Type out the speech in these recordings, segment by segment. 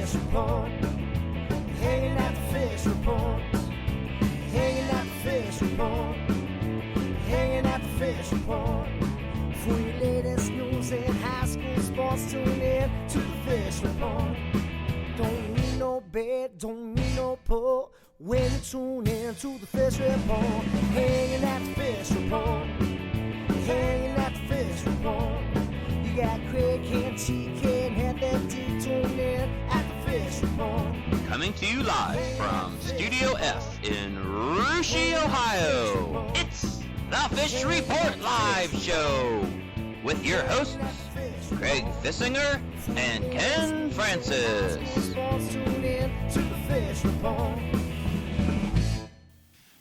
fish report. Hanging at the fish report. Hanging at the fish report. Hanging at the fish report. For your latest news in high school sports, tune in to the fish report. Don't need no bed, don't need no pull. When you tune in to the fish report. Hanging at the fish report. Hanging at the fish report. You got Craig and TK and Head and D tuned in at the fish report. Coming to you live from Studio F in Russia, Ohio. It's the Fish Report Live Show with your hosts, Craig Fissinger and Ken Francis.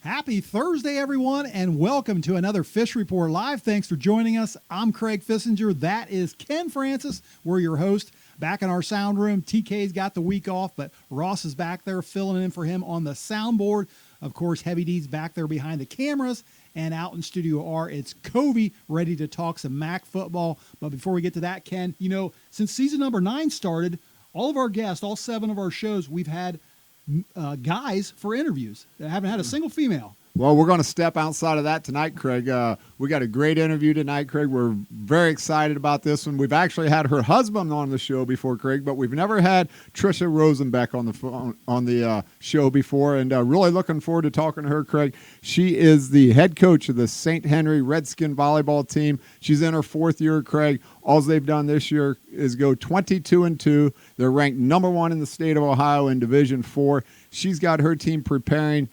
Happy Thursday, everyone, and welcome to another Fish Report Live. Thanks for joining us. I'm Craig Fissinger. That is Ken Francis. We're your host. Back in our sound room, TK's got the week off, but Ross is back there filling in for him on the soundboard. Of course, Heavy D's back there behind the cameras. And out in Studio R, it's Kobe ready to talk some MAC football. But before we get to that, Ken, you know, since season number 9 started, all of our guests, all 7 of our shows, we've had guys for interviews. I haven't had a single female. Well, we're going to step outside of that tonight, Craig. We got a great interview tonight, Craig. We're very excited about this one. We've actually had her husband on the show before, Craig, but we've never had Tricia Rosenbeck on the phone, on the show before, and really looking forward to talking to her, Craig. She is the head coach of the St. Henry Redskins volleyball team. She's in her 4th year, Craig. All they've done this year is go 22-2. They're ranked number 1 in the state of Ohio in Division IV. She's got her team preparing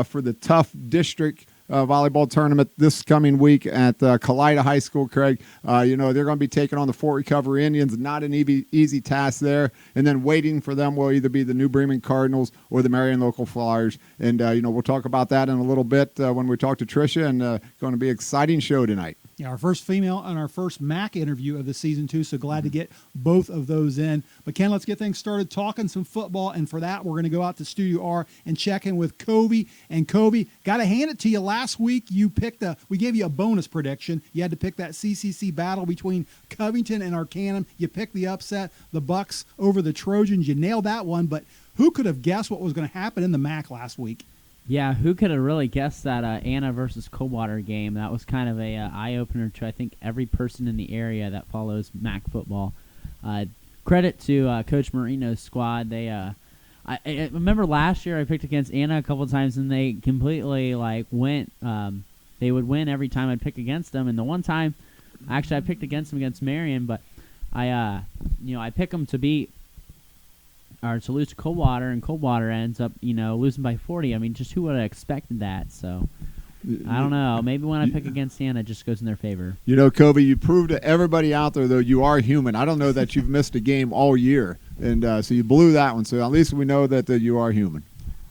for the tough district volleyball tournament this coming week at Kalida High School, Craig. You know, they're going to be taking on the Fort Recovery Indians. Not an easy task there. And then waiting for them will either be the New Bremen Cardinals or the Marion Local Flyers. And, you know, we'll talk about that in a little bit when we talk to Tricia. And going to be an exciting show tonight. Yeah, our first female and our first MAC interview of the season 2, so glad to get both of those in. But, Ken, let's get things started talking some football, and for that, we're going to go out to Studio R and check in with Kobe. And, Kobe, got to hand it to you. Last week, we gave you a bonus prediction. You had to pick that CCC battle between Covington and Arcanum. You picked the upset, the Bucks over the Trojans. You nailed that one, but who could have guessed what was going to happen in the MAC last week? Yeah, who could have really guessed that Anna versus Coldwater game? That was kind of a eye-opener to, I think, every person in the area that follows MAC football. Credit to Coach Marino's squad. They, I remember last year I picked against Anna a couple of times, and they completely went. They would win every time I'd pick against them. And the one time, actually, I picked against them against Marion, but I pick them to beat. Or to lose to Coldwater, and Coldwater ends up, losing by 40. I mean, just who would have expected that? So, I don't know. Maybe when I pick against Anna, it just goes in their favor. You know, Kobe, you proved to everybody out there, though, you are human. I don't know that you've missed a game all year, and so you blew that one. So at least we know that you are human.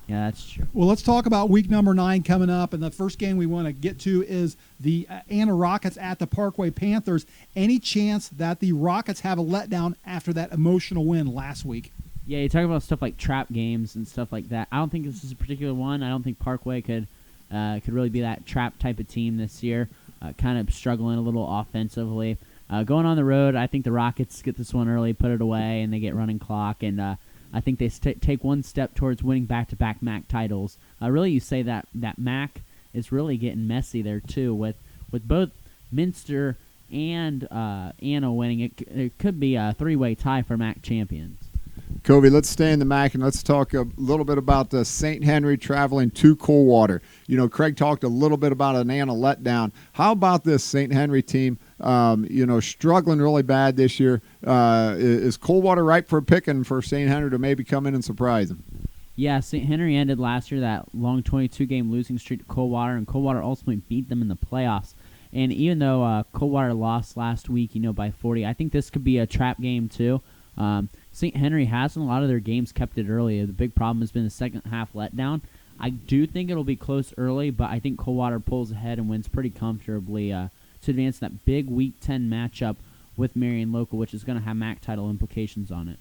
Yeah, that's true. Well, let's talk about week number 9 coming up, and the first game we want to get to is the Anna Rockets at the Parkway Panthers. Any chance that the Rockets have a letdown after that emotional win last week? Yeah, you talk about stuff like trap games and stuff like that. I don't think this is a particular one. I don't think Parkway could really be that trap type of team this year. Kind of struggling a little offensively. Going on the road, I think the Rockets get this one early, put it away, and they get running clock. And I think they take one step towards winning back-to-back MAC titles. Really, you say that MAC is really getting messy there too, with both Minster and Anna winning. It could be a 3-way tie for MAC champions. Kobe, let's stay in the MAC and let's talk a little bit about St. Henry traveling to Coldwater. You know, Craig talked a little bit about an Anna letdown. How about this St. Henry team, struggling really bad this year? Is Coldwater ripe for a picking for St. Henry to maybe come in and surprise them? Yeah, St. Henry ended last year that long 22-game losing streak to Coldwater, and Coldwater ultimately beat them in the playoffs. And even though Coldwater lost last week, by 40, I think this could be a trap game too. St. Henry has in a lot of their games kept it early. The big problem has been the second half letdown. I do think it'll be close early, but I think Coldwater pulls ahead and wins pretty comfortably to advance that big Week 10 matchup with Marion Local, which is going to have MAC title implications on it.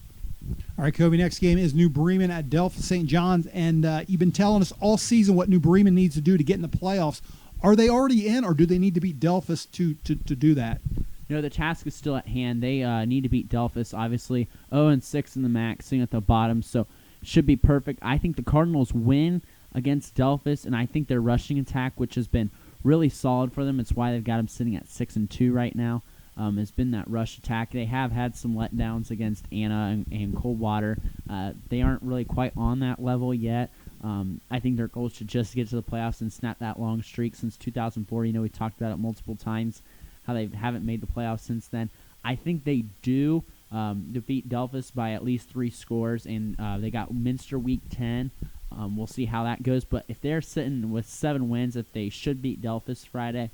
All right, Kobe, next game is New Bremen at Delphos St. John's, and you've been telling us all season what New Bremen needs to do to get in the playoffs. Are they already in, or do they need to beat Delphos to do that? the task is still at hand. They need to beat Delphus, obviously 0-6 in the MAC, sitting at the bottom, so should be perfect. I think the Cardinals win against Delphus, and I think their rushing attack, which has been really solid for them, it's why they've got them sitting at 6-2 right now, has been that rush attack. They have had some letdowns against Anna and Coldwater. They aren't really quite on that level yet. I think their goal is to just get to the playoffs and snap that long streak since 2004. We talked about it multiple times, how they haven't made the playoffs since then. I think they do defeat Delphus by at least 3 scores, and they got Minster week 10. We'll see how that goes, but if they're sitting with 7 wins, if they should beat Delphus Friday,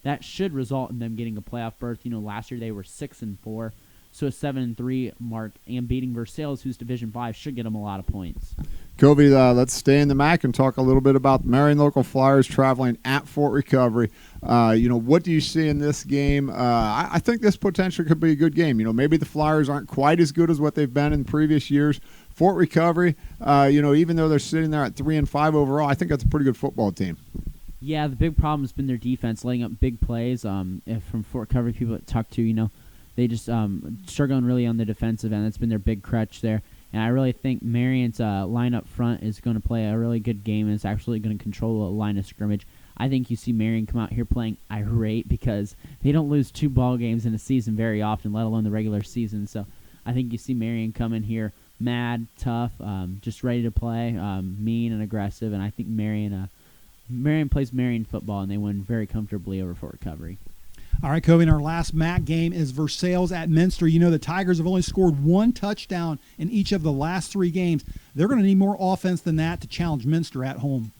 that should result in them getting a playoff berth. Last year they were 6-4, so a 7-3 mark, and beating Versailles, who's Division 5, should get them a lot of points. Kobe, let's stay in the MAC and talk a little bit about the Marion Local Flyers traveling at Fort Recovery. What do you see in this game? I think this potentially could be a good game. Maybe the Flyers aren't quite as good as what they've been in previous years. Fort Recovery, even though they're sitting there at 3-5 overall, I think that's a pretty good football team. Yeah, the big problem has been their defense, letting up big plays. From Fort Recovery, people that talk to, they just struggling really on the defensive end. That's been their big crutch there. And I really think Marion's line up front is going to play a really good game and is actually going to control the line of scrimmage. I think you see Marion come out here playing irate because they don't lose 2 ball games in a season very often, let alone the regular season. So I think you see Marion come in here mad, tough, just ready to play, mean and aggressive. And I think Marion plays Marion football, and they win very comfortably over Fort Recovery. All right, Kobe, and our last MAC game is Versailles at Minster. The Tigers have only scored 1 touchdown in each of the last 3 games. They're going to need more offense than that to challenge Minster at home.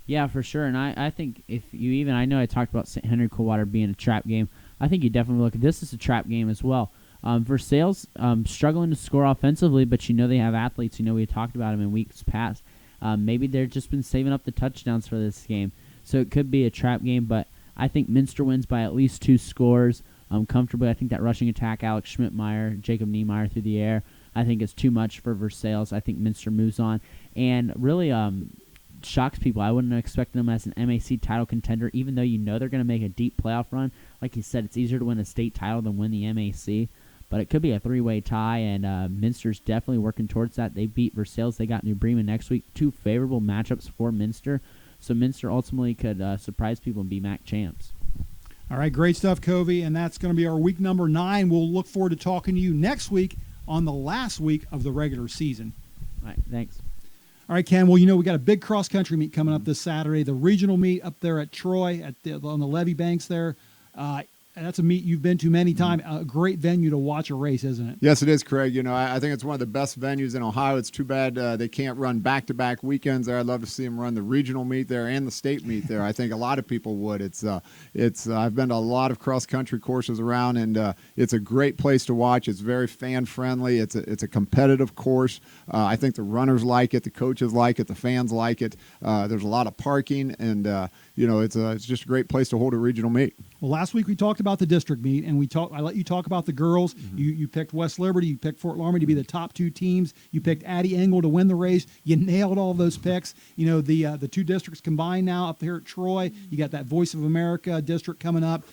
Yeah, for sure. And I think I know I talked about St. Henry Coldwater being a trap game. I think you definitely look at this as a trap game as well. Versailles struggling to score offensively, but they have athletes. We talked about them in weeks past. Maybe they've just been saving up the touchdowns for this game. So it could be a trap game, but I think Minster wins by at least 2 scores comfortably. I think that rushing attack, Alex Schmidtmeyer, Jacob Niemeyer through the air, I think is too much for Versailles. I think Minster moves on and really shocks people. I wouldn't expect them as an MAC title contender, even though they're going to make a deep playoff run. Like you said, it's easier to win a state title than win the MAC. But it could be a 3-way tie, and Minster's definitely working towards that. They beat Versailles. They got New Bremen next week. 2 favorable matchups for Minster. So Minster ultimately could surprise people and be MAC champs. All right, great stuff, Covey, and that's going to be our week number 9. We'll look forward to talking to you next week on the last week of the regular season. All right, thanks. All right, Ken, well, we got a big cross-country meet coming up this Saturday, the regional meet up there at Troy on the Levee Banks there. That's a meet you've been to many times. A great venue to watch a race, isn't it? Yes, it is, Craig. I think it's one of the best venues in Ohio. It's too bad they can't run back-to-back weekends there. I'd love to see them run the regional meet there and the state meet there. I think a lot of people would. I've been to a lot of cross-country courses around, and it's a great place to watch. It's very fan-friendly. It's a competitive course. I think the runners like it, the coaches like it, the fans like it. There's a lot of parking, and it's just a great place to hold a regional meet. Well, last week we talked about the district meet, and I let you talk about the girls. Mm-hmm. You picked West Liberty, you picked Fort Laramie to be the top 2 teams. You picked Addie Engel to win the race. You nailed all those picks. The 2 districts combined now up here at Troy. You got that Voice of America district coming up.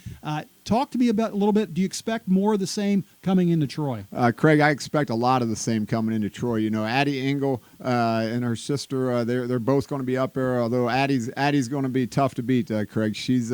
Talk to me about a little bit. Do you expect more of the same coming into Troy? Craig, I expect a lot of the same coming into Troy. Addie Engel and her sister, they're both going to be up there. Although Addie's going to be tough to beat. Craig, she's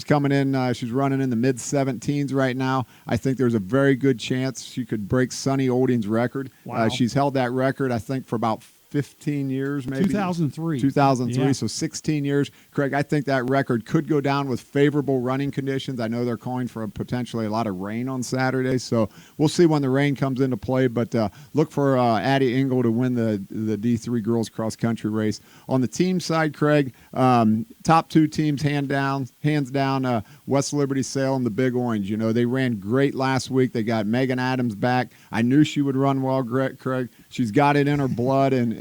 coming in. She's running in the mid-17s right now. I think there's a very good chance she could break Sonny Olding's record. Wow. She's held that record, I think, for about 15 years, maybe. 2003. Yeah. So 16 years. Craig, I think that record could go down with favorable running conditions. I know they're calling for potentially a lot of rain on Saturday, so we'll see when the rain comes into play, but look for Addie Engel to win the D3 girls cross-country race. On the team side, Craig, top 2 teams hands down, West Liberty Salem, the Big Orange. They ran great last week. They got Megan Adams back. I knew she would run well, Craig. She's got it in her blood, and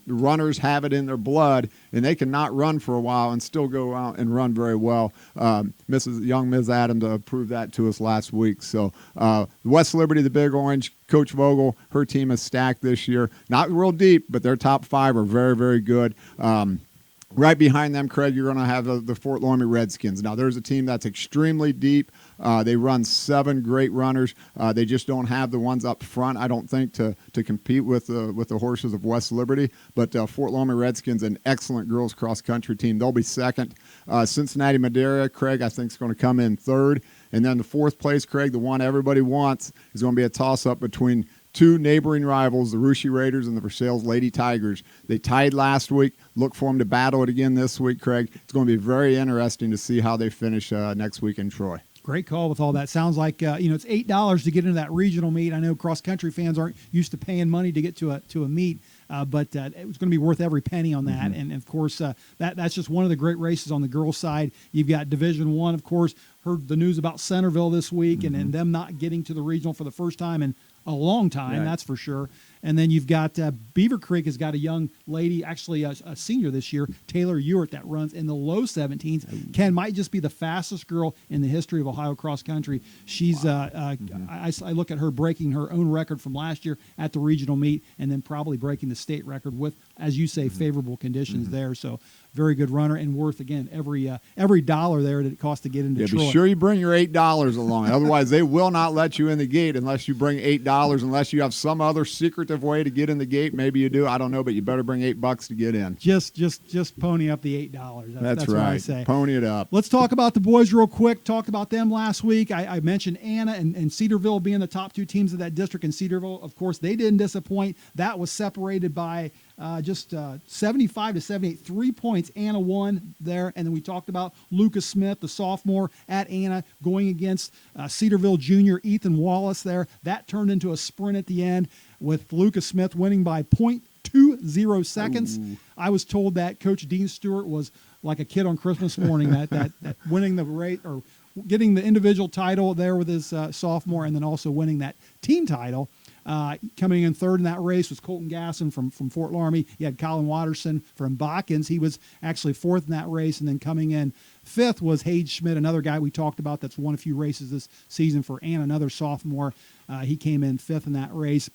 runners have it in their blood, and they can not run for a while and still go out and run very well. Ms. Adams proved that to us last week. So West Liberty, the Big Orange, Coach Vogel, her team is stacked this year. Not real deep, but their top 5 are very, very good. Right behind them, Craig, you're going to have the Fort Laramie Redskins. Now, there's a team that's extremely deep. They run 7 great runners. They just don't have the ones up front, I don't think, to compete with the horses of West Liberty. But Fort Laramie Redskins, an excellent girls cross-country team. They'll be second. Cincinnati Madera, Craig, I think is going to come in third. And then the fourth place, Craig, the one everybody wants, is going to be a toss-up between 2 neighboring rivals, the Russia Raiders and the Versailles Lady Tigers. They tied last week. Look for them to battle it again this week, Craig. It's going to be very interesting to see how they finish next week in Troy. Great call with all that. Sounds like it's $8 to get into that regional meet. I know cross-country fans aren't used to paying money to get to a meet, but it was going to be worth every penny on that. And of course, that's just one of the great races on the girls' side. You've got Division I, of course. Heard the news about Centerville this week, and them not getting to the regional for the first time in a long time, right. That's for sure. And then you've got Beaver Creek has got a young lady, actually a senior this year, Taylor Ewart, that runs in the low 17s. Ken might just be the fastest girl in the history of Ohio cross country. She's, I look at her breaking her own record from last year at the regional meet, and then probably breaking the state record with, as you say, favorable conditions there. So very good runner, and worth, again, every dollar there that it costs to get into Troy. Be sure you bring your $8 along. Otherwise, they will not let you in the gate unless you bring $8, unless you have some other secretive way to get in the gate. Maybe you do. I don't know, but you better bring $8 to get in. Just pony up the $8. That's right. What I say. Pony it up. Let's talk about the boys real quick. Talked about them last week. I mentioned Anna and Cedarville being the top 2 teams of that district. And Cedarville, of course, they didn't disappoint. That was separated by just 75 to 78, 3 points. Anna won there. And then we talked about Lucas Smith, the sophomore at Anna, going against Cedarville junior Ethan Wallace there. That turned into a sprint at the end, with Lucas Smith winning by 0.20 seconds. Ooh. I was told that Coach Dean Stewart was like a kid on Christmas morning, that winning the race, or getting the individual title there with his sophomore, and then also winning that team title. Coming in third in that race was Colton Gasson from Fort Laramie. You had Colin Watterson from Botkins. He was actually fourth in that race. And then coming in fifth was Hayes Schmidt, another guy we talked about that's won a few races this season for Ann, another sophomore. He came in fifth in that race.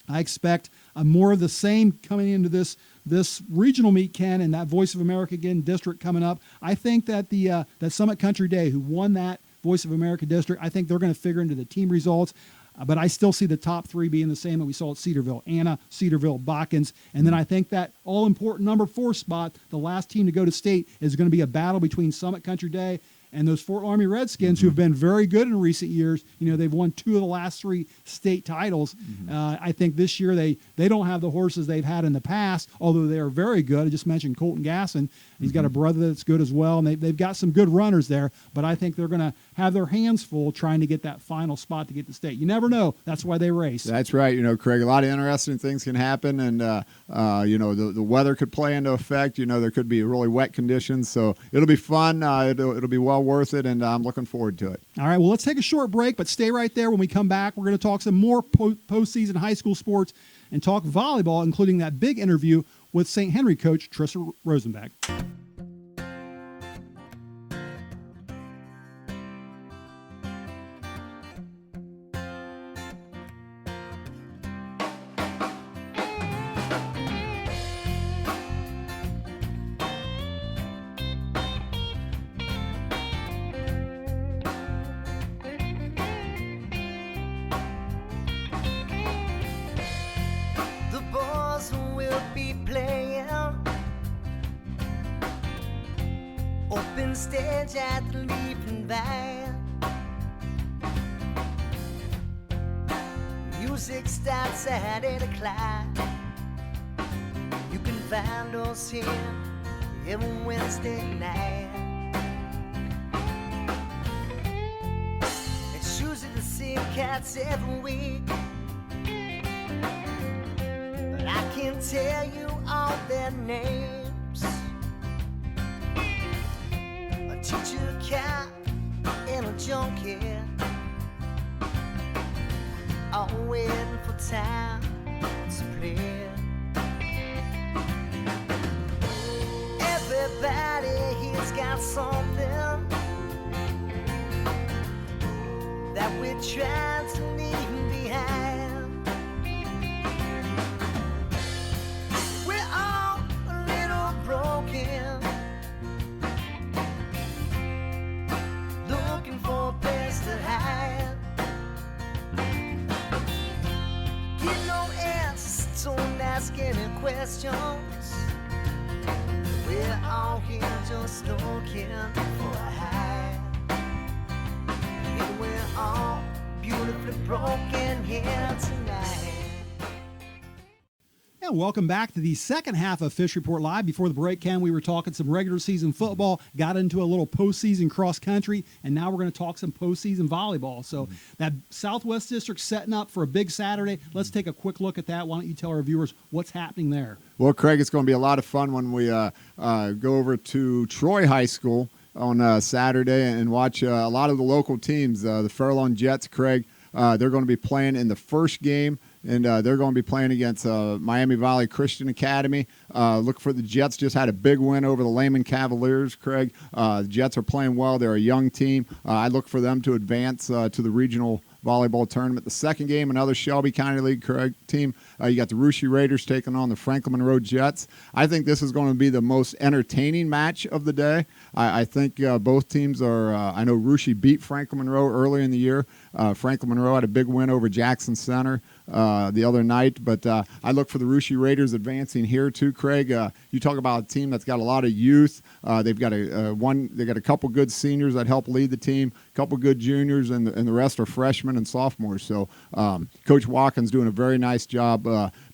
I expect more of the same coming into this regional meet, Ken, and that Voice of America again district coming up. I think that that Summit Country Day, who won that Voice of America district, I think they're going to figure into the team results. But I still see the top 3 being the same that we saw at Cedarville: Anna, Cedarville, Botkins. And then I think that all-important number 4 spot, the last team to go to state, is going to be a battle between Summit Country Day and those Fort Laramie Redskins, who have been very good in recent years. They've won 2 of the last 3 state titles. I think this year they don't have the horses they've had in the past, although they are very good. I just mentioned Colton Gasson. He's got a brother that's good as well, and they've got some good runners there. But I think they're going to have their hands full trying to get that final spot to get to state. You never know. That's why they race. That's right. Craig, a lot of interesting things can happen, and the weather could play into effect. There could be really wet conditions, so it'll be fun. It'll be well worth it, and I'm looking forward to it. All right, well, let's take a short break, but stay right there. When we come back, we're going to talk some more postseason high school sports and talk volleyball, including that big interview with St. Henry coach Tricia Rosenbeck. Stage at the Leaping Band. Music starts at 8 o'clock. You can find us here every Wednesday night. It's usually the same cats every week, but I can't tell you all their names. Teacher, cat, and a junkie, all waiting for time to play. Everybody here's got something that we're trying to leave behind. We're all a little broken, Don't ask any questions. We're all here just looking for a high. And we're all beautifully broken here tonight. And welcome back to the second half of Fish Report Live. Before the break, Ken, we were talking some regular season football, got into a little postseason cross country, and now we're going to talk some postseason volleyball. So that Southwest District setting up for a big Saturday. Let's take a quick look at that. Why don't you tell our viewers what's happening there? Well, Craig, it's going to be a lot of fun when we go over to Troy High School on Saturday and watch a lot of the local teams. The Fairlawn Jets, Craig, they're going to be playing in the first game. And they're going to be playing against Miami Valley Christian Academy. Look for the Jets. Just had a big win over the Lehman Cavaliers, Craig. The Jets are playing well. They're a young team. I look for them to advance to the regional volleyball tournament. The second game, another Shelby County League, Craig, team. You got the Russia Raiders taking on the Franklin Monroe Jets. I think this is going to be the most entertaining match of the day. I think both teams are I know Russia beat Franklin Monroe earlier in the year. Franklin Monroe had a big win over Jackson Center the other night, but I look for the Russia Raiders advancing here too, Craig. You talk about a team that's got a lot of youth. They've got a couple good seniors that help lead the team, a couple good juniors, and the rest are freshmen and sophomores. So Coach Watkins doing a very nice job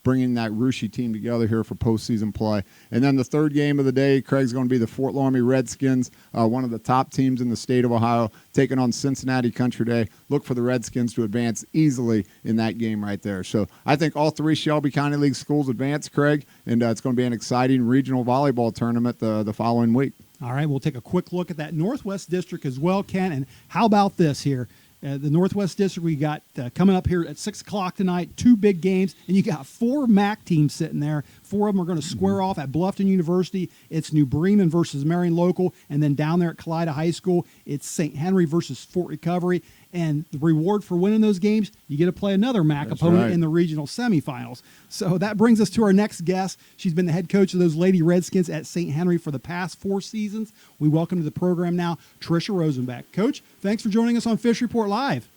bringing that Russia team together here for postseason play. And then the third game of the day, Craig's going to be the Fort Loramie Redskins, one of the top teams in the state of Ohio, taking on Cincinnati Country Day. Look for the Redskins to advance easily in that game right there. So I think all three Shelby County League schools advance, Craig, and it's going to be an exciting regional volleyball tournament the following week. All right, we'll take a quick look at that Northwest District as well, Ken. And how about this here? The Northwest District, we got coming up here at 6 o'clock tonight, 2 big games, and you got 4 MAC teams sitting there. 4 of them are going to square off at Bluffton University. It's New Bremen versus Marion Local, and then down there at Kalida High School, it's St. Henry versus Fort Recovery. And the reward for winning those games, you get to play another MAC opponent in the regional semifinals. So that brings us to our next guest. She's been the head coach of those Lady Redskins at St. Henry for the past 4 seasons. We welcome to the program now Tricia Rosenbeck. Coach, thanks for joining us on Fish Report Live.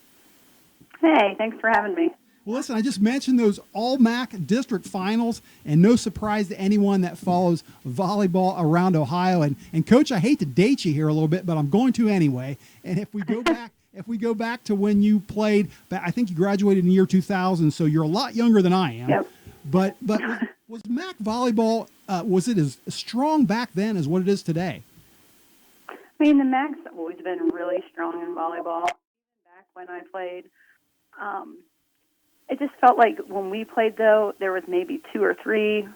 Hey, thanks for having me. Well, listen, I just mentioned those all-MAC district finals, and no surprise to anyone that follows volleyball around Ohio. And Coach, I hate to date you here a little bit, but I'm going to anyway. And if we go back, to when you played, I think you graduated in the year 2000, so you're a lot younger than I am. Yep. But was MAC volleyball, was it as strong back then as what it is today? I mean, the MAC's always been really strong in volleyball. Back when I played, it just felt like when we played, though, there was maybe 2 or 3,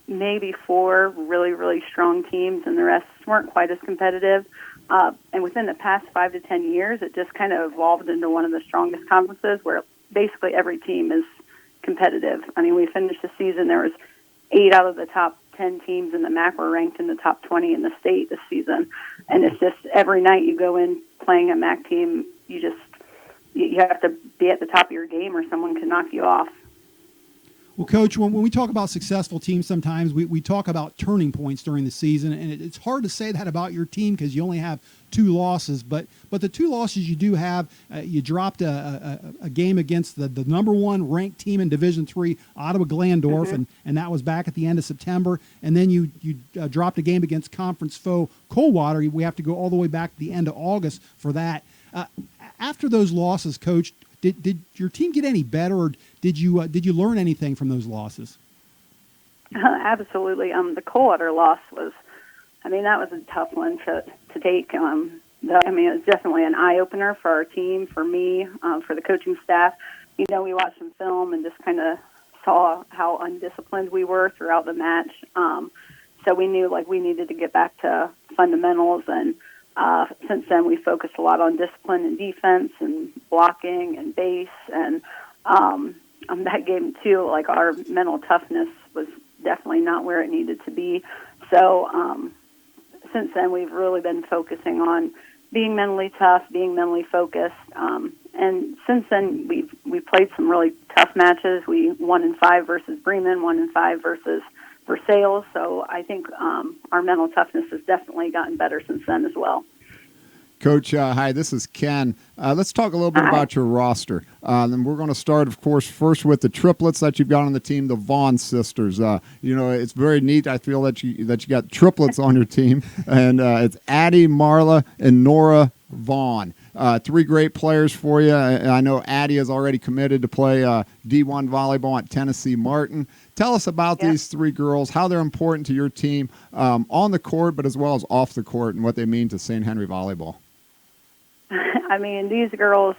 maybe 4 really, really strong teams, and the rest weren't quite as competitive. And within the past 5 to 10 years, it just kind of evolved into one of the strongest conferences where basically every team is competitive. I mean, we finished the season, there was 8 out of the top 10 teams in the MAC were ranked in the top 20 in the state this season. And it's just every night you go in playing a MAC team, you have to be at the top of your game or someone can knock you off. Well, Coach, when we talk about successful teams, sometimes we talk about turning points during the season, and it's hard to say that about your team because you only have 2 losses. But the 2 losses you do have, you dropped a game against the number 1 ranked team in Division III, Ottawa Glandorf, and that was back at the end of September. And then you dropped a game against conference foe Coldwater. We have to go all the way back to the end of August for that. After those losses, Coach, did your team get any better, or did you learn anything from those losses? Absolutely. The Coldwater loss was, that was a tough one to take. It was definitely an eye-opener for our team, for me, for the coaching staff. We watched some film and just kind of saw how undisciplined we were throughout the match. So we knew, we needed to get back to fundamentals, and since then, we focused a lot on discipline and defense and blocking and base. And that game, too, our mental toughness was definitely not where it needed to be. So since then, we've really been focusing on being mentally tough, being mentally focused. And since then, we've played some really tough matches. We 1-5 versus Bremen, 1-5 versus Versailles. So I think our mental toughness has definitely gotten better since then as well. Coach, hi, this is Ken. Let's talk a little bit about your roster. And we're going to start, of course, first with the triplets that you've got on the team, the Vaughn sisters. It's very neat. I feel that you got triplets on your team, and it's Addie, Marla, and Nora Vaughn. Three great players for you. I know Addie is already committed to play D1 volleyball at Tennessee Martin. Tell us about these three girls, how they're important to your team on the court, but as well as off the court, and what they mean to St. Henry volleyball. I mean, these girls,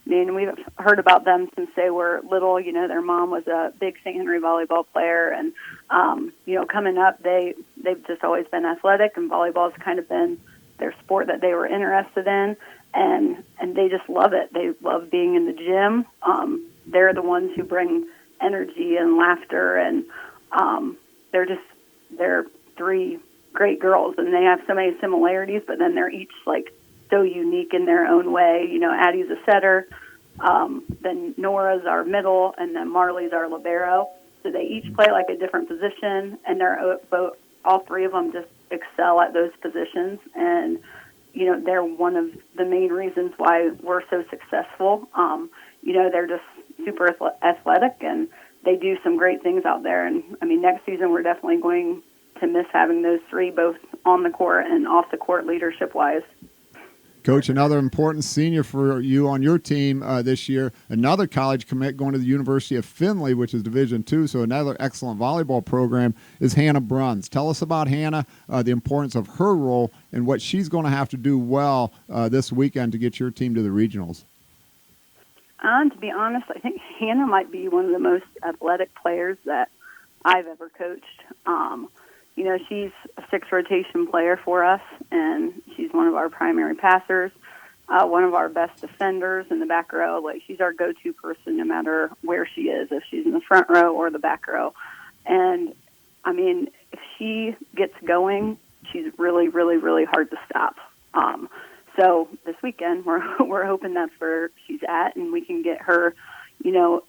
we've heard about them since they were little. You know, their mom was a big St. Henry volleyball player, and, coming up, they've just always been athletic, and volleyball's kind of been their sport that they were interested in, and they just love it. They love being in the gym. They're the ones who bring energy and laughter, and they're three great girls, and they have so many similarities, but then they're each, so unique in their own way. You know, Addie's a setter, then Nora's our middle, and then Marley's our libero. So they each play a different position, and all three of them just excel at those positions. And, they're one of the main reasons why we're so successful. They're just super athletic, and they do some great things out there. And, next season we're definitely going to miss having those three both on the court and off the court leadership-wise. Coach, another important senior for you on your team this year, another college commit going to the University of Findlay, which is Division II, so another excellent volleyball program, is Hannah Bruns. Tell us about Hannah, the importance of her role, and what she's going to have to do well this weekend to get your team to the regionals. To be honest, I think Hannah might be one of the most athletic players that I've ever coached. She's a 6-rotation player for us, and she's one of our primary passers, one of our best defenders in the back row. She's our go-to person no matter where she is, if she's in the front row or the back row. And, if she gets going, she's really, really, really hard to stop. So this weekend, we're hoping that's where she's at, and we can get her,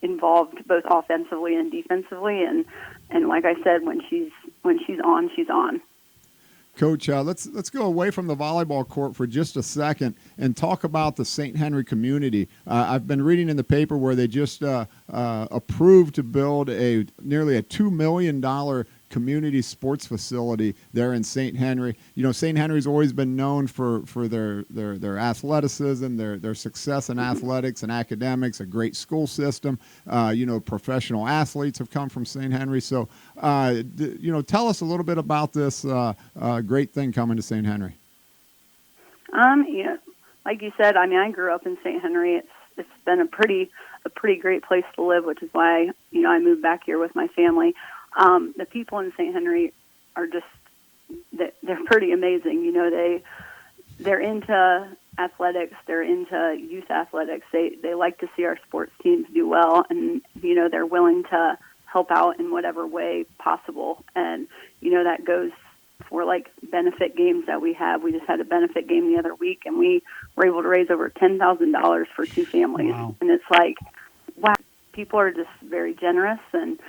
involved both offensively and defensively. And like I said, when she's on, she's on. Coach, let's go away from the volleyball court for just a second and talk about the St. Henry community. I've been reading in the paper where they just approved to build nearly a $2 million community sports facility there in St. Henry. St. Henry's always been known for their athleticism, their success in athletics and academics, a great school system. Professional athletes have come from St. Henry. So, tell us a little bit about this great thing coming to St. Henry. Like you said, I grew up in St. Henry. It's been a pretty great place to live, which is why, I moved back here with my family. The people in St. Henry are they're pretty amazing. They're into athletics. They're into youth athletics. They like to see our sports teams do well, and, they're willing to help out in whatever way possible. And, that goes for benefit games that we have. We just had a benefit game the other week, and we were able to raise over $10,000 for 2 families. Wow. And it's wow, people are just very generous, and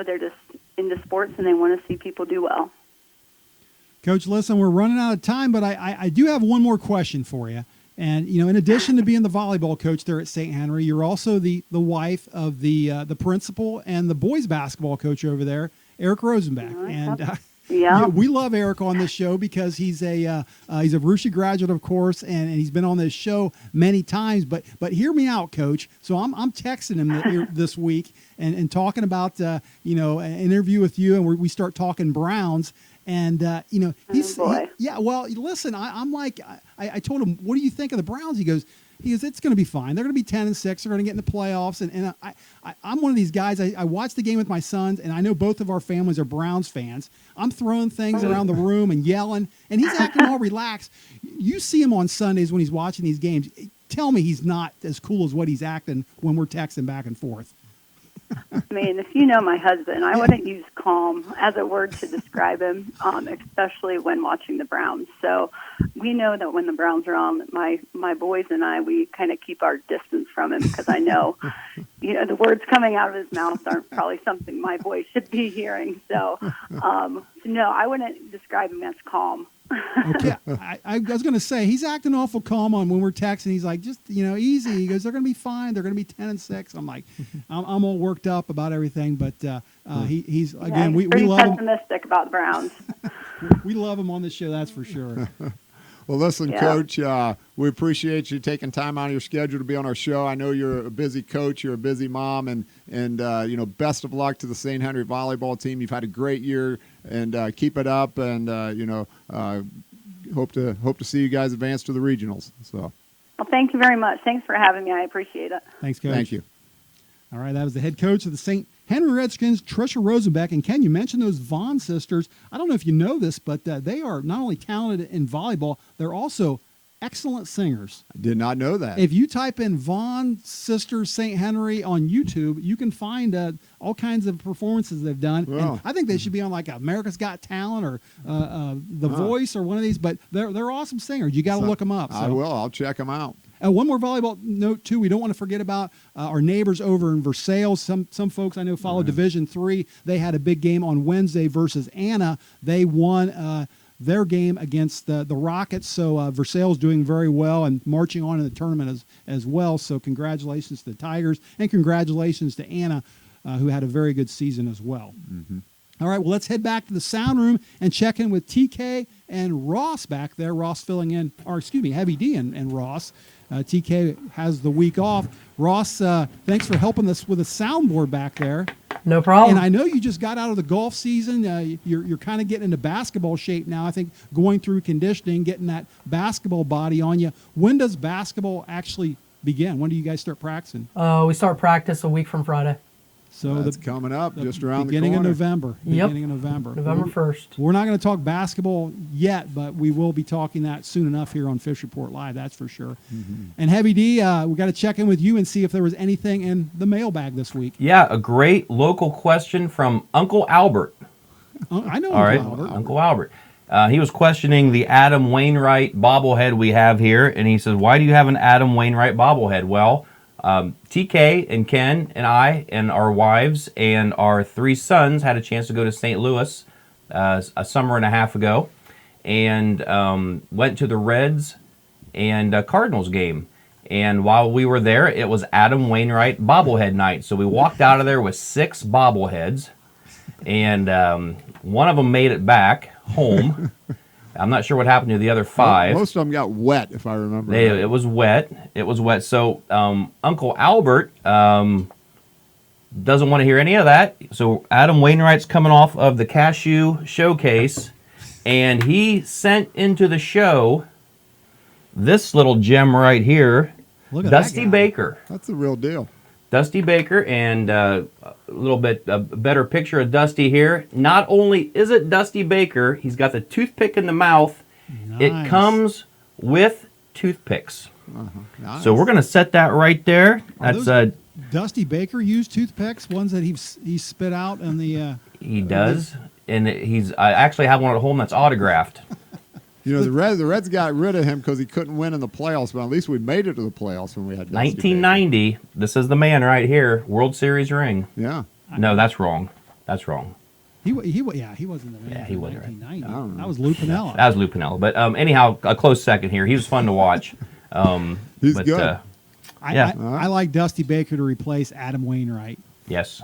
they're just into sports, and they want to see people do well. Coach, listen, we're running out of time, but I do have one more question for you. And, in addition to being the volleyball coach there at St. Henry, you're also the wife of the principal and the boys basketball coach over there, Eric Rosenbeck. And we love Eric on this show because he's a Volusia graduate, of course, and he's been on this show many times. But hear me out, Coach. So I'm texting him this week and talking about an interview with you, and we start talking Browns. And he's listen. I'm like, I told him, what do you think of the Browns? He goes, it's going to be fine. They're going to be 10-6. They're going to get in the playoffs. And I'm one of these guys. I watched the game with my sons, and I know both of our families are Browns fans. I'm throwing things around the room and yelling, and he's acting all relaxed. You see him on Sundays when he's watching these games. Tell me he's not as cool as what he's acting when we're texting back and forth. If you know my husband, I wouldn't use calm as a word to describe him, especially when watching the Browns. So we know that when the Browns are on, my boys and I, we kind of keep our distance from him because I know, the words coming out of his mouth aren't probably something my boys should be hearing. So, no, I wouldn't describe him as calm. Okay, I was going to say he's acting awful calm on when we're texting. He's like, just easy. He goes, they're going to be fine. They're going to be 10-6. I'm like, I'm all worked up about everything. But he's again, he's we pretty love him. pessimistic about the Browns. We love him on this show, that's for sure. Well, listen, Yeah. Coach, we appreciate you taking time out of your schedule to be on our show. I know you're a busy coach, you're a busy mom, and best of luck to the St. Henry volleyball team. You've had a great year, and keep it up, and hope to see you guys advance to the regionals. So, Well, thank you very much. Thanks for having me. I appreciate it. Thanks, Coach. thank you. All right, that was the head coach of the St. Henry Redskins, Tricia Rosenbeck. And Ken, you mentioned those Vaughn sisters. I don't know if you know this, but they are not only talented in volleyball, they're also excellent singers. I did not know that. If you type in Vaughn Sisters St. Henry on YouTube, you can find all kinds of performances they've done. Wow. And I think they should be on like America's Got Talent or The Voice or one of these. But they're awesome singers. You got to look them up. I will. I'll check them out. One more volleyball note too. We don't want to forget about our neighbors over in Versailles. Some folks I know follow Division III. They had a big game on Wednesday versus Anna. They won their game against the Rockets. So Versailles is doing very well and marching on in the tournament as well. So congratulations to the Tigers and congratulations to Anna, who had a very good season as well. Mm-hmm. All right, well, let's head back to the sound room and check in with TK and Ross back there. Ross filling in, or excuse me, Heavy D and Ross. TK has the week off. Ross, thanks for helping us with a soundboard back there. No problem. And I know you just got out of the golf season. You're kind of getting into basketball shape now. I think going through conditioning, getting that basketball body on you. When does basketball actually begin? When do you guys start practicing? We start practice a week from Friday, So That's coming up just around the beginning corner. of November. Yep. Beginning of November. November 1st. We're not going to talk basketball yet, but we will be talking that soon enough here on Fish Report Live, that's for sure. Mm-hmm. And Heavy D, we got to check in with you and see if there was anything in the mailbag this week. Yeah, a great local question from Uncle Albert. I know All right, Uncle Albert. Uncle Albert. He was questioning the Adam Wainwright bobblehead we have here, and he says, why do you have an Adam Wainwright bobblehead? Well, TK and Ken and I and our wives and our 3 sons had a chance to go to St. Louis a summer and a half ago and went to the Reds and Cardinals game. And while we were there, it was Adam Wainwright bobblehead night. So we walked out of there with 6 bobbleheads, and one of them made it back home. I'm not sure what happened to the other 5. Most of them got wet, if I remember. It was wet. It was wet. So Uncle Albert doesn't want to hear any of that. So Adam Wainwright's coming off of the Cashew Showcase, and he sent into the show this little gem right here, Look at Dusty that guy. Baker. That's the real deal. Dusty Baker, and a little bit a better picture of Dusty here. Not only is it Dusty Baker, he's got the toothpick in the mouth. Nice. It comes with toothpicks. Nice. So we're going to set that right there. Are That's those Dusty Baker used toothpicks, ones that he spit out in the. he does, and I actually have one at home that's autographed. the Reds got rid of him because he couldn't win in the playoffs, but at least we made it to the playoffs when we had Dusty 1990. This is the man right here. World Series ring. Baker. Yeah. No, that's wrong. That's wrong. He wasn't the man. Yeah, he in wasn't right. 1990. I don't know. That was Lou Piniella. That was Lou Piniella. But anyhow, a close second here. He was fun to watch. He's but, good. yeah. I like Dusty Baker to replace Adam Wainwright. Yes.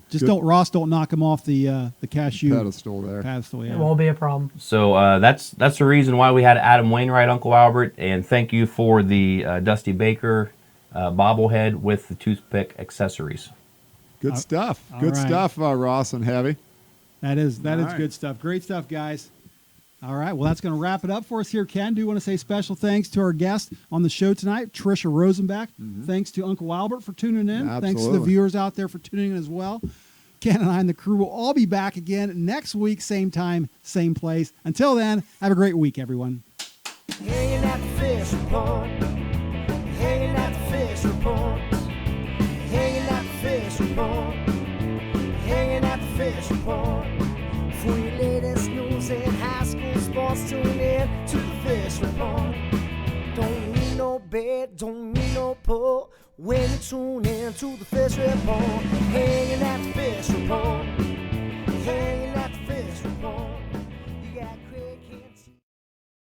Just Good. don't knock him off the cashew Pedestal there. pedestal. It Yeah. won't be a problem. So that's the reason why we had Adam Wainwright, Uncle Albert, and thank you for the Dusty Baker bobblehead with the toothpick accessories. Good stuff. all Good right. stuff, Ross and Heavy. That is All right. good stuff. Great stuff, guys. All right, well, that's going to wrap it up for us here. Ken, do want to say special thanks to our guest on the show tonight, Tricia Rosenbeck. Thanks to Uncle Albert for tuning in. Thanks to the Absolutely. viewers out there for tuning in as well. Ken and I and the crew will all be back again next week, same time, same place. Until then, have a great week, everyone. Hanging at the fish report. Hanging at the fish report. Hanging at the fish report. Hanging at the fish report. For your latest news in high school sports, tune in to the fish report. Don't need no bed, don't need no pull. When you tune in to the fish report. Hanging at the fish report. Hanging